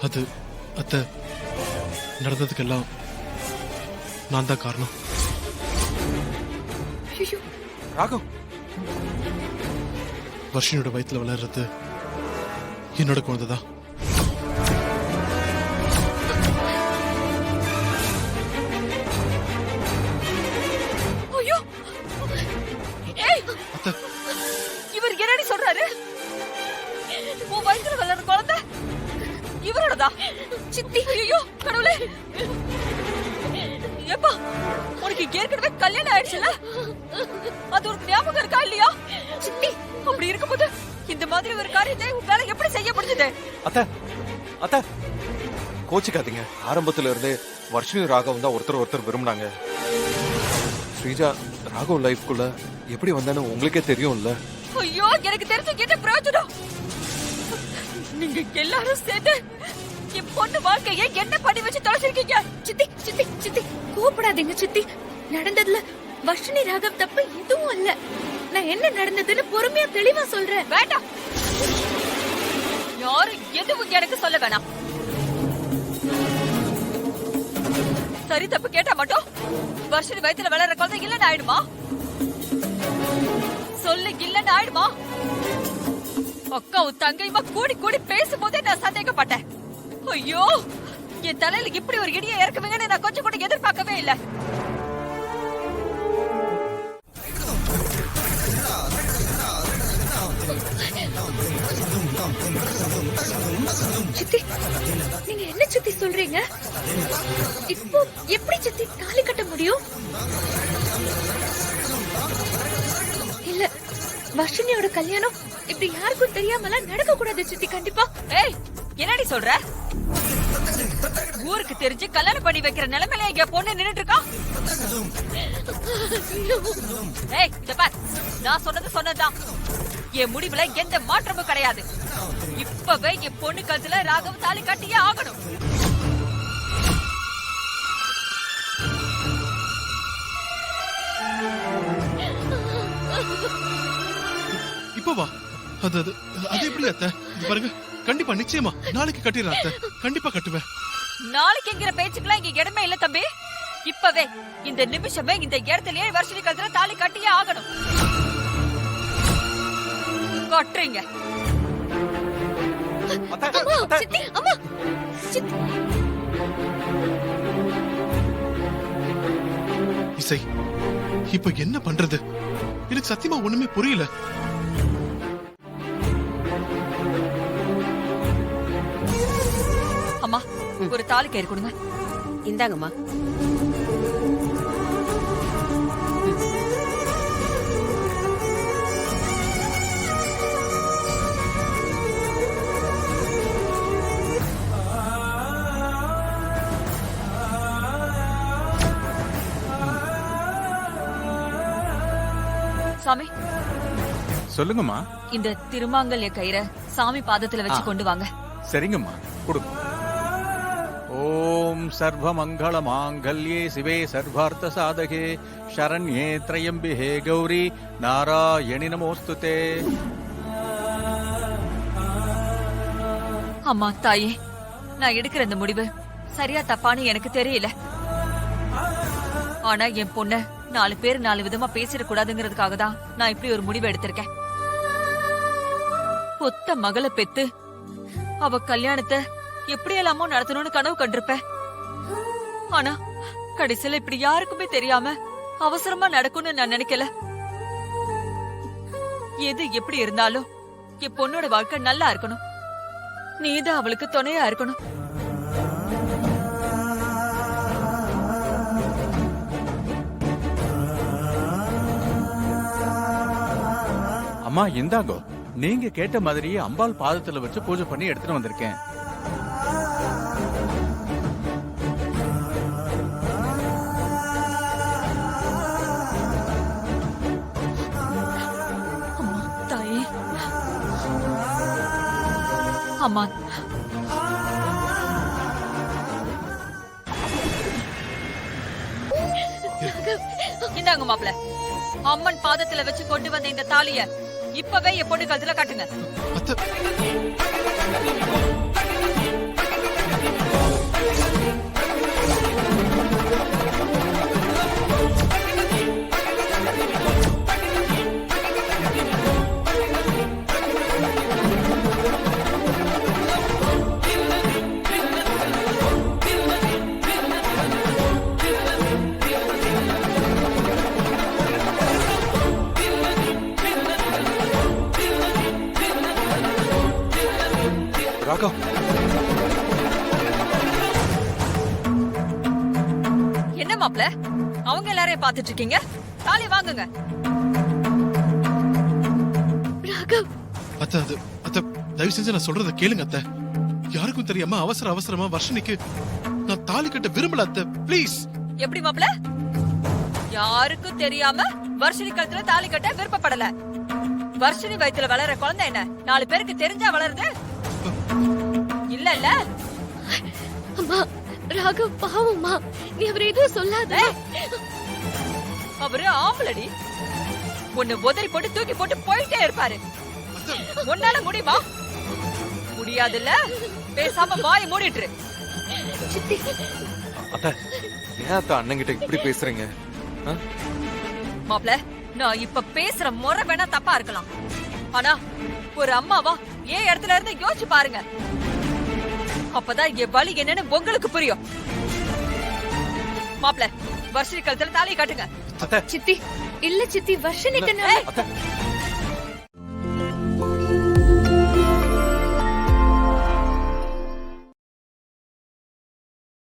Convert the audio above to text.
அது அத்தை நடந்ததுக்கெல்லாம் நான் தான் காரணம். ராகவ், வர்ஷினியோட வயித்துல வளர்றது என்னோட குழந்தைதான். அத்தை, இவர் என்னடி சொல்றாரு? உன் வயித்துல வளர்ற குழந்தை இவரோடதா? சித்தி, ஐயோ கடவுளே! ஏப்பா, உனக்கு ஏற்கனவே கல்யாணம் ஆயிடுச்சுல? அது உனக்கு ஞாபகம் இருக்கா இல்லையா? சித்தி, அப்படி இருக்கும்போது இந்த மாதிரி ஒரு காரியத்தை உங்களால எப்படி செய்ய முடிஞ்சது? அத்தை அத்தை கோச்சிக்காதீங்க. ஆரம்பத்துல இருந்தே வர்ஷினி ராகவும் தான் ஒருத்தர் விரும்பினாங்க. ஸ்ரீஜா ராகவ் லைஃப்குள்ள எப்படி வந்தானு உங்களுக்கே தெரியும்ல. ஐயோ, எனக்கு தெரிஞ்சு என்ன பிரயோஜனம்? நீங்க எல்லாரும் சேர்ந்து என் பொண்ணு வாழ்க்கையை என்ன பண்ணி வச்சு தொலைச்சிருக்கீங்க? சித்தி சித்தி சித்தி, கோபப்படாதீங்க சித்தி. நடந்ததுல வர்ஷினி ராகவ் தப்பு எதுவும் இல்ல. நான் என்ன நடந்ததுன்னு பொறுமையா தெளிவா சொல்றேன். வேண்டாம், யாரும் எதுவும் எனக்கு சொல்ல வேணாம். சரி தப்பு கேட்டா மட்டும் வர்ஷினி வயித்துல வளர்ற குழந்தை இல்லன்னு ஆயிடுமா? சொல்லு, இல்லன்னு ஆயிடுமா? அக்காவும் தங்கையுமா கூடி கூடி பேசும்போதே நான் சந்தேகப்பட்டேன். ஐயோ, என் தலையில இப்படி ஒரு இடியை இறக்குவீங்கன்னு நான் கொஞ்சம் கூட எதிர்பார்க்கவே இல்லை. சித்தி, நீங்க என்ன சித்தி சொல்றீங்க? இப்போ எப்படி சித்தி தாலி கட்ட முடியும்? இல்ல, வர்ஷினியோட கல்யாணம் இப்படி யாருக்கும் தெரியாமலாம் நடக்க கூடாது சித்தி. கண்டிப்பா. ஏய், என்னடி சொல்ற? ஊருக்கு தெரிஞ்சு கல்யாணம் பண்ணி வைக்கிற நிலைமையில எங்க பொண்ணு நின்னுட்டு இருக்கா? ஏய், இத பார், நான் சொன்னதுதான். என் முடிவுல எந்த மாற்றமும் கிடையாது. இப்பவே என் பொண்ணு கழுத்துல ராகவ் தாலி கட்டியே ஆகணும். இப்போ வா. அது அது அது எப்படி அத்தை? பாருங்க, கண்டிப்பா நிச்சயமா நாளைக்கு கட்டிடுறேன் அத்தை. கண்டிப்பா கட்டுவேன். நாளைக்குங்கிற பேச்சுக்கெல்லாம் இங்க இடமே இல்ல தம்பி. இப்பவே இந்த நிமிஷமே இந்த இடத்துலயே வர்ஷினி கழுத்துல தாலி கட்டியே ஆகணும். கட்டுறீங்க. சித்தி, அம்மா, சித்தி. இசை, இப்ப என்ன பண்றது? எனக்கு சத்தியமா ஒண்ணுமே புரியல. அம்மா, ஒரு தாலி கயிறு கொடுங்க. இந்தாங்கம்மா. சாமி, சொல்லுங்கம்மா. இந்த திருமாங்கல்ய கயிறை சாமி பாதத்துல வச்சு கொண்டு வாங்க. சரிங்கம்மா, கொடுங்க. ஓம் சர்வ மங்கள மாங்கல்யே சிவே சர்வார்த்த சாதகே சரண்யே த்ரயம்பிஹே கௌரி நாராயணி நமோஸ்துதே. அம்மா தாயே, நான் எடுக்கிற இந்த முடிவு சரியா தப்பான்னு எனக்கு தெரியல. ஆனா என் பொண்ண 4 பேர் 4 விதமா பேசிடக்கூடாதுங்கிறதுக்காக தான் நான் இப்படி ஒரு முடிவு எடுத்திருக்கேன். ஒத்த மகளை பெத்து அவ கல்யாணத்தை எப்படியெல்லாமோ நடத்தணும்னு கனவு கண்டிருப்பேன். ஆனா கடைசியில இப்படி யாருக்குமே தெரியாம அவசரமா நடக்கும்னு நான் நினைக்கல. எது எப்படி இருந்தாலும் என் பொண்ணோட வாழ்க்கை நல்லா இருக்கணும். நீதான் அவளுக்கு துணையா இருக்கணும். அம்மா இந்தாங்கோ. நீங்க கேட்ட மாதிரியே அம்பாள் பாதத்துல வச்சு பூஜை பண்ணி எடுத்துட்டு வந்திருக்கேன். தாயே, அம்மா, இந்தாங்க மாப்பிள்ள. அம்மன் பாதத்துல வச்சு கொண்டு வந்த இந்த தாலிய இப்பவே என் பொண்ணு கழுத்துல கட்டுங்க. அத்தை, ராகவ், என்ன மாப்ள அவங்க எல்லாரையும் பாத்துட்டு இருக்கீங்க? தாலி வாங்குங்க. ராகவ், அத்தை அது அத்தை தயவு செஞ்சு நான் சொல்றத கேளுங்க அத்தை. யாருக்கும் தெரியாம அவசரமா வர்ஷினிக்கு நான் தாலி கட்ட விரும்பல அத்தை, ப்ளீஸ். எப்படி மாப்ள? யாருக்கும் தெரியாம வர்ஷினி கழுத்துல தாலி கட்ட விருப்பப்படல. வர்ஷினி வயித்துல வளர குழந்தை என்ன 4 பேருக்கு தெரிஞ்சா வளருது? இல்ல இல்ல. அம்மா, ராகவ் பாவம்மா, நீ அவர் எதுவும் சொல்லாத. அவரு ஆம்பளடி. உன்னை உதறி போட்டு தூக்கி போட்டு போயிட்டே இருப்பாரு. உன்னால முடியுமா? முடியாதுல்ல? பேசாம வாயை மூடிட்டு. சித்தி, அத்தை ஏன் அத்தை அண்ணங்கிட்ட இப்படி பேசுறீங்க? ஆ? மாப்ள, நான் இப்ப பேசுற முறை வேணா தப்பா இருக்கலாம். ஆனா ஒரு அம்மாவா ஏன் இடத்துல இருந்து யோசிச்சு பாருங்க. அப்பதான் என் வலி என்னன்னு உங்களுக்கு புரியும். மாப்ள, வர்ஷினி கழுத்துல தாலியை காட்டுங்க. அத்தை சித்தி, இல்ல சித்தி, வர்ஷினிக்கு நான் அத்தை